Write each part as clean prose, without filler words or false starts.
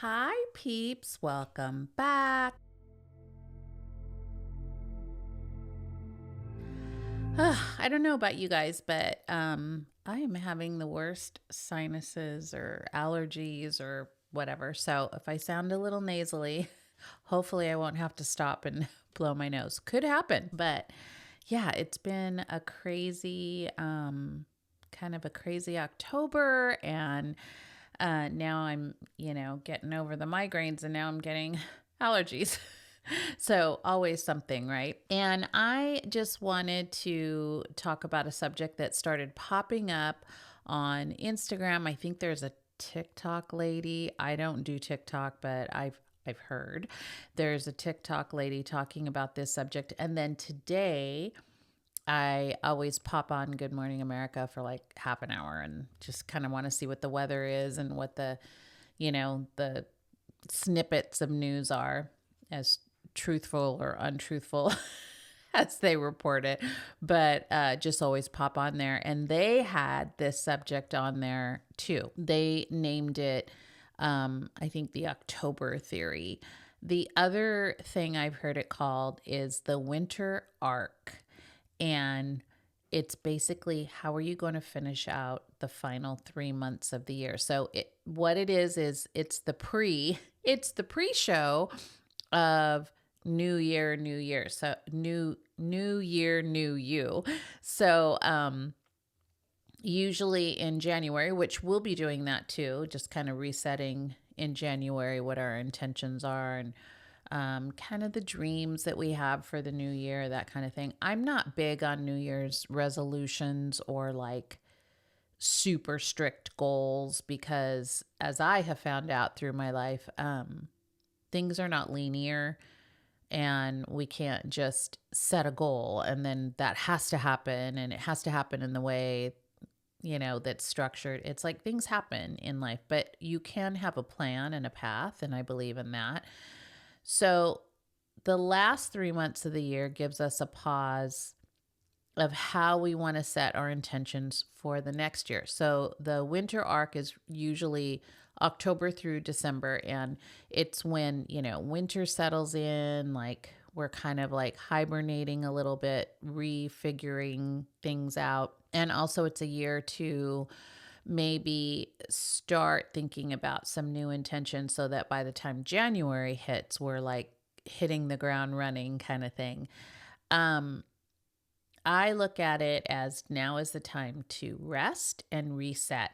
Hi, peeps. Welcome back. I don't know about you guys, but I am having the worst sinuses or allergies or whatever. So if I sound a little nasally, hopefully I won't have to stop and blow my nose. Could happen, but yeah, it's been a crazy, kind of a crazy October, and now I'm, getting over the migraines, and now I'm getting allergies. So always something, right? And I just wanted to talk about a subject that started popping up on Instagram. I think there's a TikTok lady. I don't do TikTok, but I've heard there's a TikTok lady talking about this subject. And then today I always pop on Good Morning America for like half an hour and just kind of want to see what the weather is and what the snippets of news are, as truthful or untruthful as they report it. But just always pop on there. And they had this subject on there too. They named it, I think, the October theory. The other thing I've heard it called is the winter arc. And it's basically, how are you going to finish out the final 3 months of the year? So what it is it's the pre-show of New Year, New Year. So new year, new you. So usually in January, which we'll be doing that too, just kind of resetting in January what our intentions are and kind of the dreams that we have for the new year, that kind of thing. I'm not big on New Year's resolutions or like super strict goals because, as I have found out through my life, things are not linear, and we can't just set a goal and then that has to happen, and it has to happen in the way that's structured. It's like things happen in life, but you can have a plan and a path, and I believe in that. So the last 3 months of the year gives us a pause of how we want to set our intentions for the next year. So the winter arc is usually October through December, and it's when, winter settles in, like we're kind of like hibernating a little bit, refiguring things out. And also it's a year to maybe start thinking about some new intentions so that by the time January hits, we're like hitting the ground running kind of thing. I look at it as now is the time to rest and reset.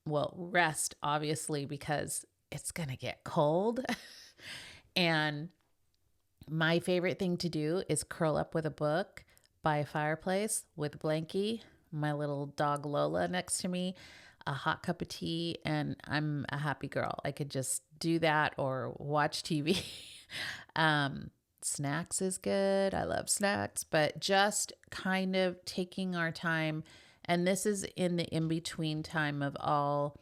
Well, rest, obviously, because it's going to get cold. And my favorite thing to do is curl up with a book by a fireplace with a blankie, my little dog Lola next to me, a hot cup of tea, and I'm a happy girl. I could just do that or watch TV. Snacks is good. I love snacks, but just kind of taking our time. And this is in the in-between time of all,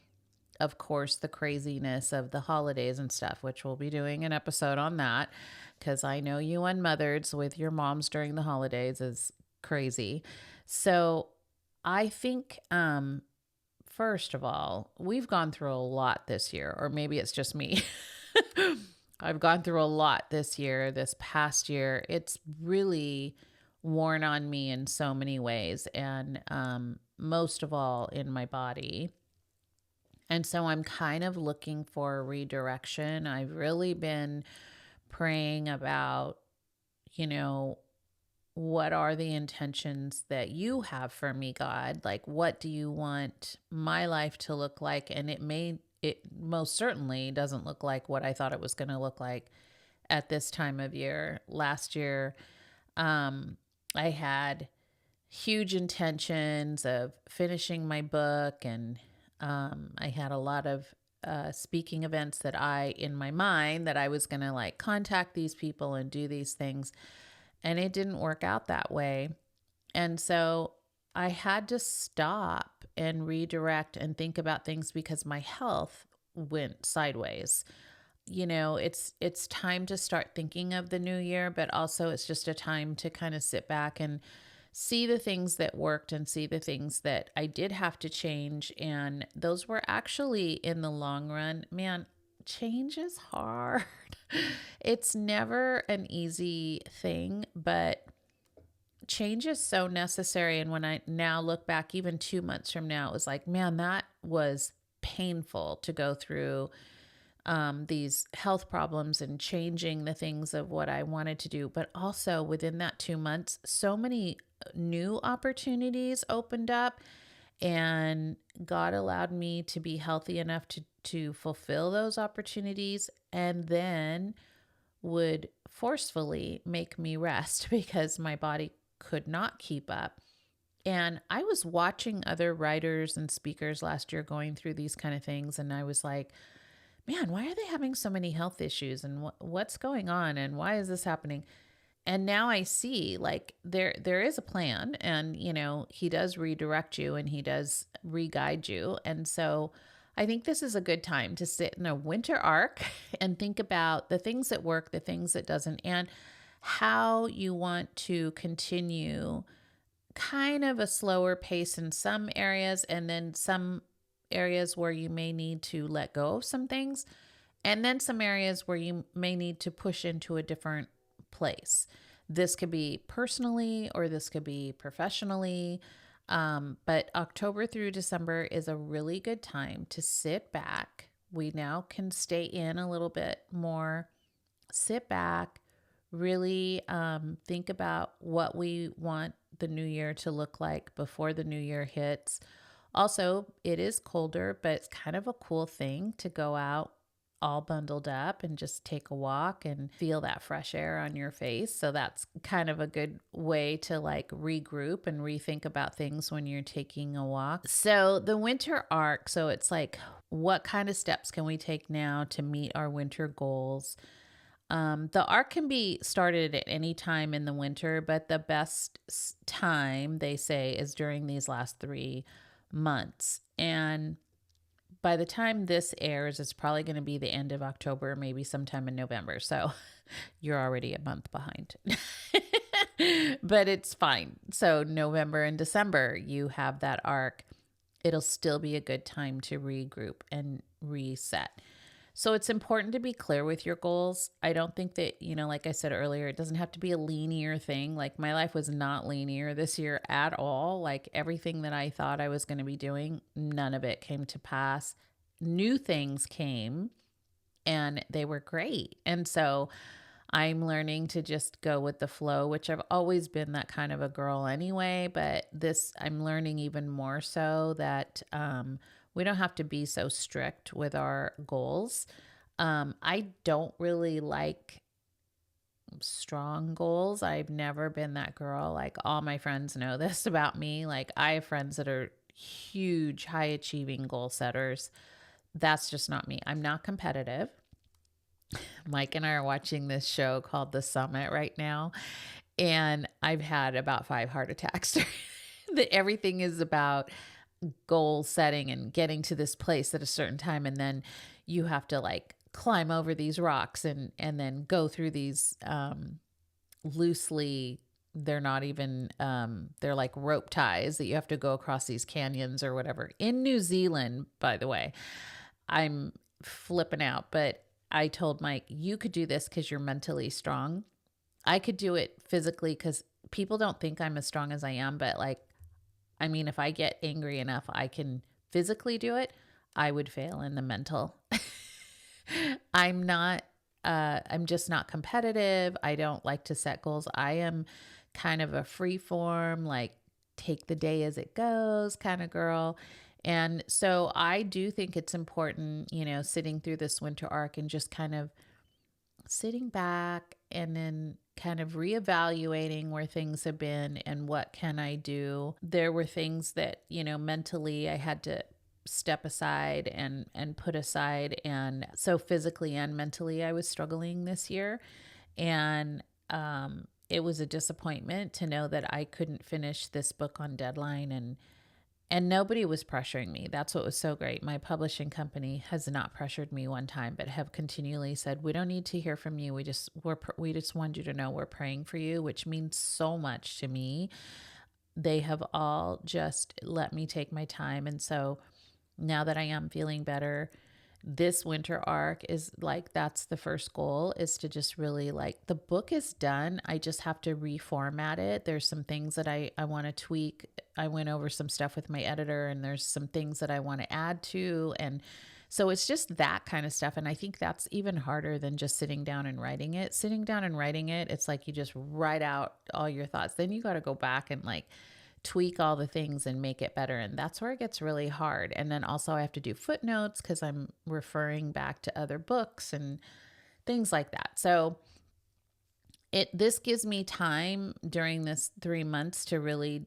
of course, the craziness of the holidays and stuff, which we'll be doing an episode on that, because I know you UnMothered with your moms during the holidays is crazy. So I think, first of all, we've gone through a lot this year, or maybe it's just me. I've gone through a lot this year, this past year. It's really worn on me in so many ways, and most of all in my body. And so I'm kind of looking for a redirection. I've really been praying about, what are the intentions that you have for me, God? Like, what do you want my life to look like? And it most certainly doesn't look like what I thought it was going to look like at this time of year. Last year, I had huge intentions of finishing my book, and I had a lot of speaking events that in my mind, that I was going to like contact these people and do these things. And it didn't work out that way. And so I had to stop and redirect and think about things because my health went sideways. It's time to start thinking of the new year, but also it's just a time to kind of sit back and see the things that worked and see the things that I did have to change. And those were actually, in the long run, man, change is hard. It's never an easy thing, but change is so necessary. And when I now look back, even 2 months from now, it was like, man, that was painful to go through these health problems and changing the things of what I wanted to do. But also within that 2 months, so many new opportunities opened up, and God allowed me to be healthy enough to fulfill those opportunities, and then would forcefully make me rest because my body could not keep up. And I was watching other writers and speakers last year going through these kind of things, and I was like, man, why are they having so many health issues, and what's going on, and why is this happening? And now I see, like, there is a plan, and he does redirect you and he does re-guide you. And so I think this is a good time to sit in a winter arc and think about the things that work, the things that doesn't, and how you want to continue kind of a slower pace in some areas, and then some areas where you may need to let go of some things, and then some areas where you may need to push into a different place. This could be personally or this could be professionally. But October through December is a really good time to sit back. We now can stay in a little bit more, sit back, really think about what we want the new year to look like before the new year hits. Also, it is colder, but it's kind of a cool thing to go out all bundled up and just take a walk and feel that fresh air on your face. So that's kind of a good way to like regroup and rethink about things when you're taking a walk. So the winter arc, so it's like, what kind of steps can we take now to meet our winter goals? The arc can be started at any time in the winter, but the best time, they say, is during these last 3 months. And by the time this airs, it's probably going to be the end of October, maybe sometime in November. So you're already a month behind, but it's fine. So November and December, you have that arc. It'll still be a good time to regroup and reset. So it's important to be clear with your goals. I don't think that, like I said earlier, it doesn't have to be a linear thing. Like my life was not linear this year at all. Like everything that I thought I was going to be doing, none of it came to pass. New things came and they were great. And so I'm learning to just go with the flow, which I've always been that kind of a girl anyway. But this, I'm learning even more so that, we don't have to be so strict with our goals. I don't really like strong goals. I've never been that girl. Like all my friends know this about me. Like I have friends that are huge, high achieving goal setters. That's just not me. I'm not competitive. Mike and I are watching this show called The Summit right now, and I've had about 5 heart attacks. That everything is about goal setting and getting to this place at a certain time, and then you have to like climb over these rocks and then go through these loosely, they're not even they're like rope ties that you have to go across these canyons or whatever in New Zealand, by the way. I'm flipping out, but I told Mike, you could do this because you're mentally strong. I could do it physically because people don't think I'm as strong as I am, but like, I mean, if I get angry enough, I can physically do it. I would fail in the mental. I'm just not competitive. I don't like to set goals. I am kind of a free form, like take the day as it goes kind of girl. And so I do think it's important, sitting through this winter arc and just kind of sitting back and then kind of reevaluating where things have been and what can I do. There were things that, mentally I had to step aside and put aside. And so physically and mentally I was struggling this year. And it was a disappointment to know that I couldn't finish this book on deadline, and nobody was pressuring me. That's what was so great. My publishing company has not pressured me one time, but have continually said, we don't need to hear from you. We just want you to know we're praying for you, which means so much to me. They have all just let me take my time. And so now that I am feeling better, this winter arc is like, that's the first goal, is to just really like, the book is done. I just have to reformat it. There's some things that I want to tweak. I went over some stuff with my editor, and there's some things that I want to add to. And so it's just that kind of stuff. And I think that's even harder than just sitting down and writing it. Sitting down and writing it, it's like you just write out all your thoughts. Then you got to go back and like tweak all the things and make it better. And that's where it gets really hard. And then also I have to do footnotes because I'm referring back to other books and things like that. So this gives me time during this 3 months to really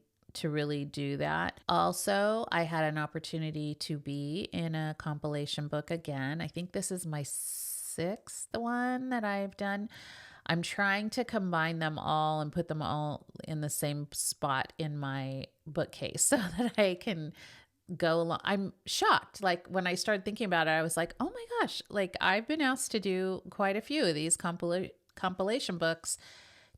do that. Also, I had an opportunity to be in a compilation book again. I think this is my 6th one that I've done. I'm trying to combine them all and put them all in the same spot in my bookcase so that I can go along. I'm shocked. Like when I started thinking about it, I was like, oh my gosh, like I've been asked to do quite a few of these compilation books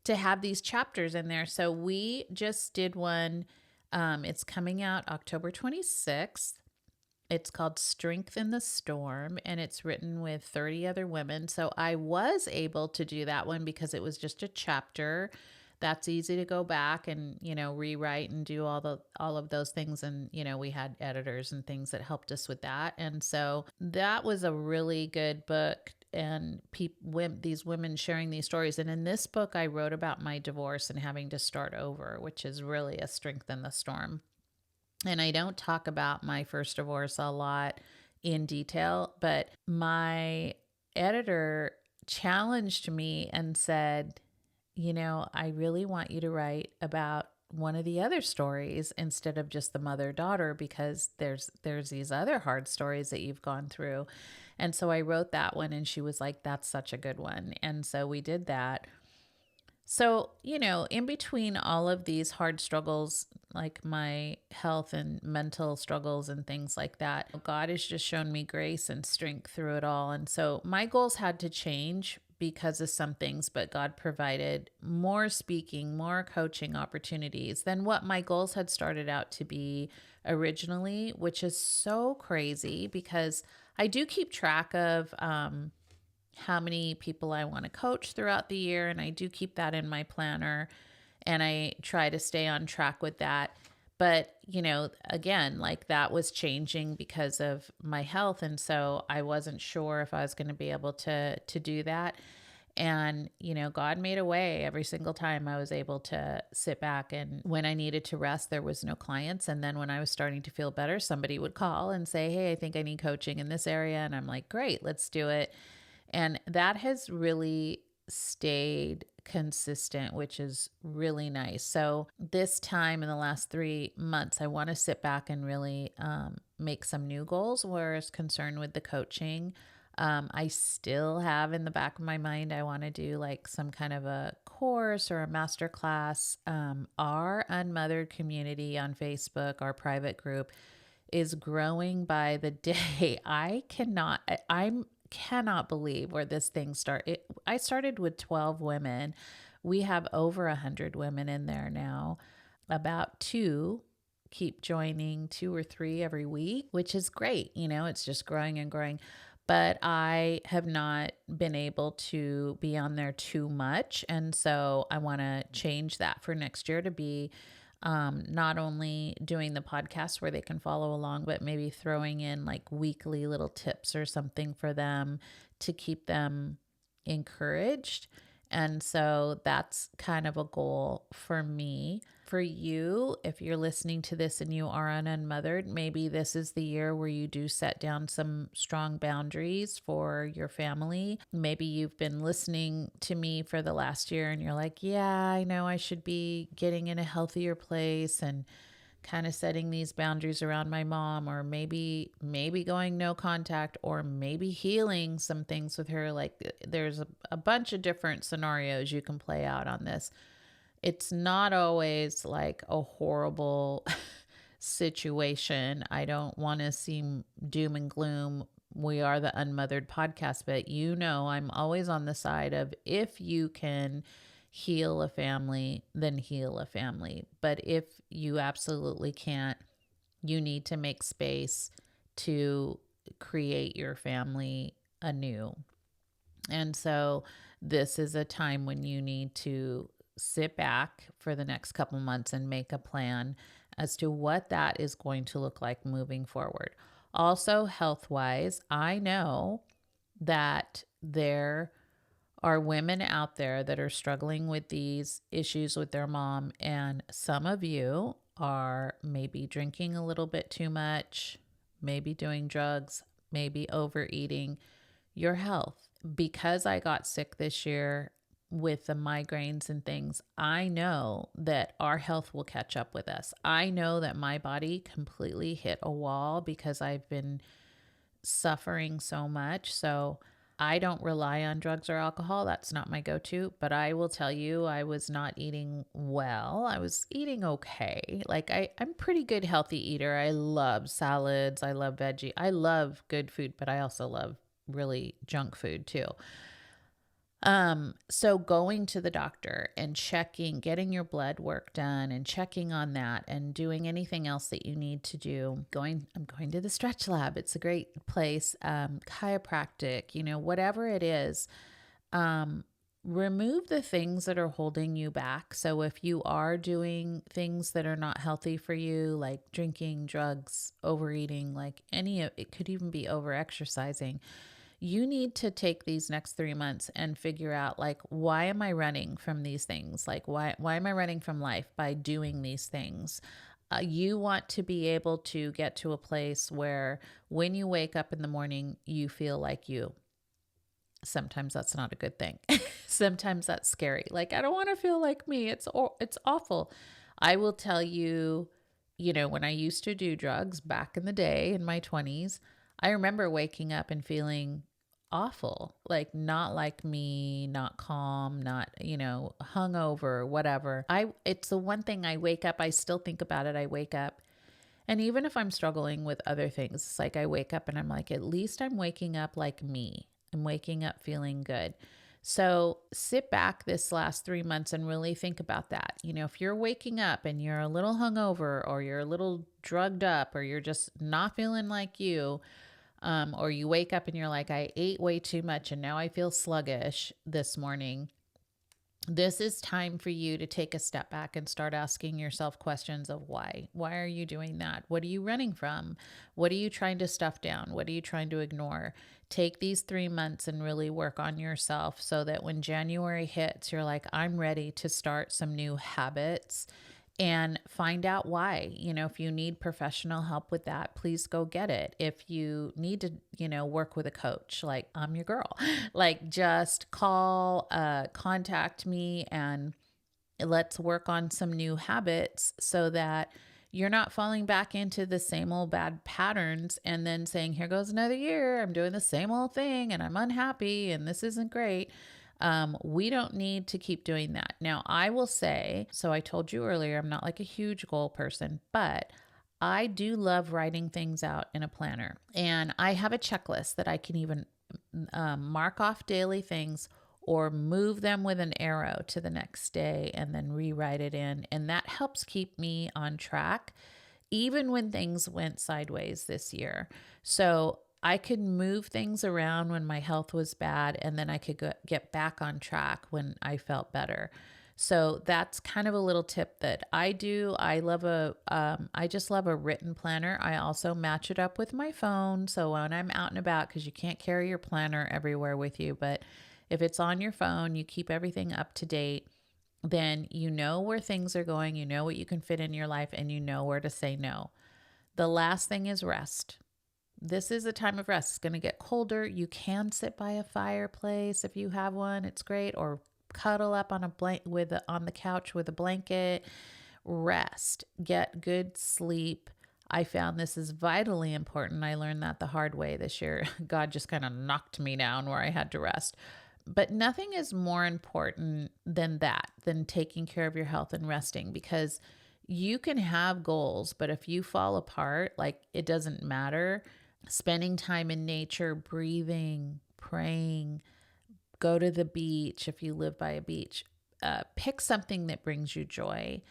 to have these chapters in there. So we just did one. It's coming out October 26th. It's called Strength in the Storm, and it's written with 30 other women. So I was able to do that one because it was just a chapter. That's easy to go back and, rewrite and do all of those things. And, we had editors and things that helped us with that. And so that was a really good book, and these women sharing these stories. And in this book, I wrote about my divorce and having to start over, which is really a strength in the storm. And I don't talk about my first divorce a lot in detail, but my editor challenged me and said, I really want you to write about one of the other stories instead of just the mother-daughter, because there's these other hard stories that you've gone through. And so I wrote that one, and she was like, that's such a good one. And so we did that. So, in between all of these hard struggles, like my health and mental struggles and things like that, God has just shown me grace and strength through it all. And so my goals had to change because of some things, but God provided more speaking, more coaching opportunities than what my goals had started out to be originally, which is so crazy because I do keep track of, how many people I want to coach throughout the year. And I do keep that in my planner, and I try to stay on track with that. But, again, like that was changing because of my health. And so I wasn't sure if I was going to be able to do that. And, God made a way every single time I was able to sit back. And when I needed to rest, there was no clients. And then when I was starting to feel better, somebody would call and say, hey, I think I need coaching in this area. And I'm like, great, let's do it. And that has really stayed consistent, which is really nice. So this time in the last 3 months, I want to sit back and really make some new goals where it's concerned with the coaching. I still have in the back of my mind, I want to do like some kind of a course or a master class. Our UnMothered community on Facebook, our private group, is growing by the day. I cannot believe where this thing started. I started with 12 women. We have over 100 women in there now. About 2 keep joining, 2 or 3 every week, which is great. It's just growing and growing. But I have not been able to be on there too much. And so I want to change that for next year to be not only doing the podcast where they can follow along, but maybe throwing in like weekly little tips or something for them to keep them encouraged. And so that's kind of a goal for me. For you, if you're listening to this and you are on UnMothered, maybe this is the year where you do set down some strong boundaries for your family. Maybe you've been listening to me for the last year and you're like, yeah, I know I should be getting in a healthier place and kind of setting these boundaries around my mom, or maybe going no contact, or maybe healing some things with her. Like there's a bunch of different scenarios you can play out on this. It's not always like a horrible situation. I don't want to seem doom and gloom. We are the UnMothered podcast, but I'm always on the side of, if you can heal a family, then heal a family. But if you absolutely can't, you need to make space to create your family anew. And so this is a time when you need to sit back for the next couple months and make a plan as to what that is going to look like moving forward. Also, health wise, I know that there are women out there that are struggling with these issues with their mom, and some of you are maybe drinking a little bit too much, maybe doing drugs, maybe overeating. Your health. Because I got sick this year with the migraines and things, I know that our health will catch up with us. I know that my body completely hit a wall because I've been suffering so much. So I don't rely on drugs or alcohol. That's not my go-to, but I will tell you, I was not eating well. I was eating okay. Like I'm pretty good healthy eater. I love salads. I love veggie. I love good food, but I also love really junk food too. So going to the doctor and checking, getting your blood work done and checking on that and doing anything else that you need to do. I'm going to the stretch lab. It's a great place. Chiropractic, whatever it is. Remove the things that are holding you back. So if you are doing things that are not healthy for you, like drinking, drugs, overeating, it could even be over exercising, you need to take these next 3 months and figure out, why am I running from these things? Why am I running from life by doing these things? You want to be able to get to a place where when you wake up in the morning, you feel like you. Sometimes that's not a good thing. Sometimes that's scary. I don't want to feel like me. It's awful. I will tell you, when I used to do drugs back in the day in my 20s, I remember waking up and feeling awful, not like me, not calm, not, hungover, whatever. It's the one thing I wake up, I still think about it. I wake up, and even if I'm struggling with other things, it's like I wake up and I'm like, at least I'm waking up like me. I'm waking up feeling good. So sit back this last 3 months and really think about that. If you're waking up and you're a little hungover or you're a little drugged up or you're just not feeling like you, or you wake up and you're like, I ate way too much and now I feel sluggish this morning. This is time for you to take a step back and start asking yourself questions of why. Why are you doing that? What are you running from? What are you trying to stuff down? What are you trying to ignore? Take these 3 months and really work on yourself so that when January hits, you're like, I'm ready to start some new habits, and find out why. If you need professional help with that, please go get it. If you need to, work with a coach, I'm your girl, just call, contact me, and let's work on some new habits so that you're not falling back into the same old bad patterns and then saying, here goes another year, I'm doing the same old thing and I'm unhappy and this isn't great. We don't need to keep doing that. Now, I will say, so I told you earlier, I'm not a huge goal person, but I do love writing things out in a planner. And I have a checklist that I can even mark off daily things or move them with an arrow to the next day and then rewrite it in. And that helps keep me on track, even when things went sideways this year. So I could move things around when my health was bad, and then I could get back on track when I felt better. So that's kind of a little tip that I do. I just love a written planner. I also match it up with my phone. So when I'm out and about, because you can't carry your planner everywhere with you, but if it's on your phone, you keep everything up to date, then you know where things are going, you know what you can fit in your life, and you know where to say no. The last thing is rest. This is a time of rest. It's going to get colder. You can sit by a fireplace if you have one. It's great. Or cuddle up on on the couch with a blanket. Rest. Get good sleep. I found this is vitally important. I learned that the hard way this year. God just kind of knocked me down where I had to rest. But nothing is more important than that, than taking care of your health and resting, because you can have goals, but if you fall apart, it doesn't matter. Spending time in nature, breathing, praying, go to the beach if you live by a beach, pick something that brings you joy.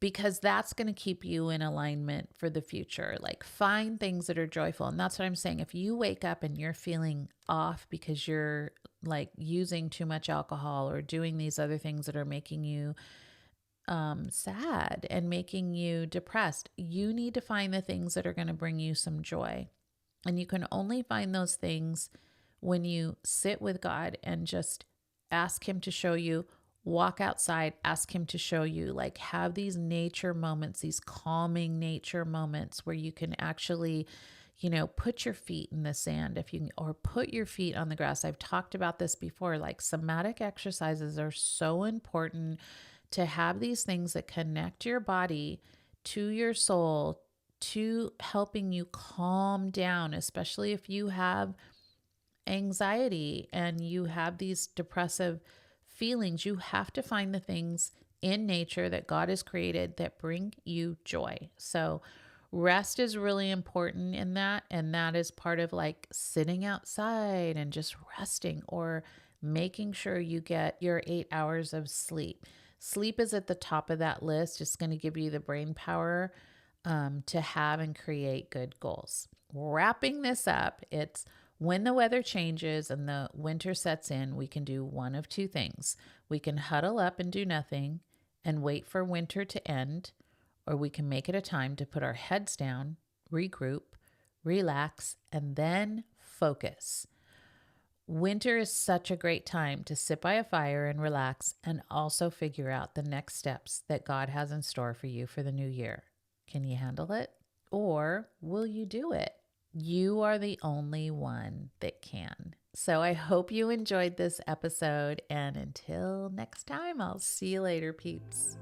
because that's going to keep you in alignment for the future. Like find things that are joyful. And that's what I'm saying. If you wake up and you're feeling off because you're like using too much alcohol or doing these other things that are making you sad and making you depressed, you need to find the things that are going to bring you some joy. And you can only find those things when you sit with God and just ask Him to show you, walk outside, ask Him to show you, like have these nature moments, these calming nature moments where you can actually, put your feet in the sand if you or put your feet on the grass. I've talked about this before, like somatic exercises are so important to have these things that connect your body to your soul, to helping you calm down, especially if you have anxiety and you have these depressive feelings. You have to find the things in nature that God has created that bring you joy. So rest is really important in that. And that is part of like sitting outside and just resting, or making sure you get your 8 hours of sleep. Sleep is at the top of that list. It's going to give you the brain power to have and create good goals. Wrapping this up, it's when the weather changes and the winter sets in, we can do one of two things. We can huddle up and do nothing and wait for winter to end, or we can make it a time to put our heads down, regroup, relax, and then focus. Winter is such a great time to sit by a fire and relax, and also figure out the next steps that God has in store for you for the new year. Can you handle it? Or will you do it? You are the only one that can. So I hope you enjoyed this episode. And until next time, I'll see you later, peeps.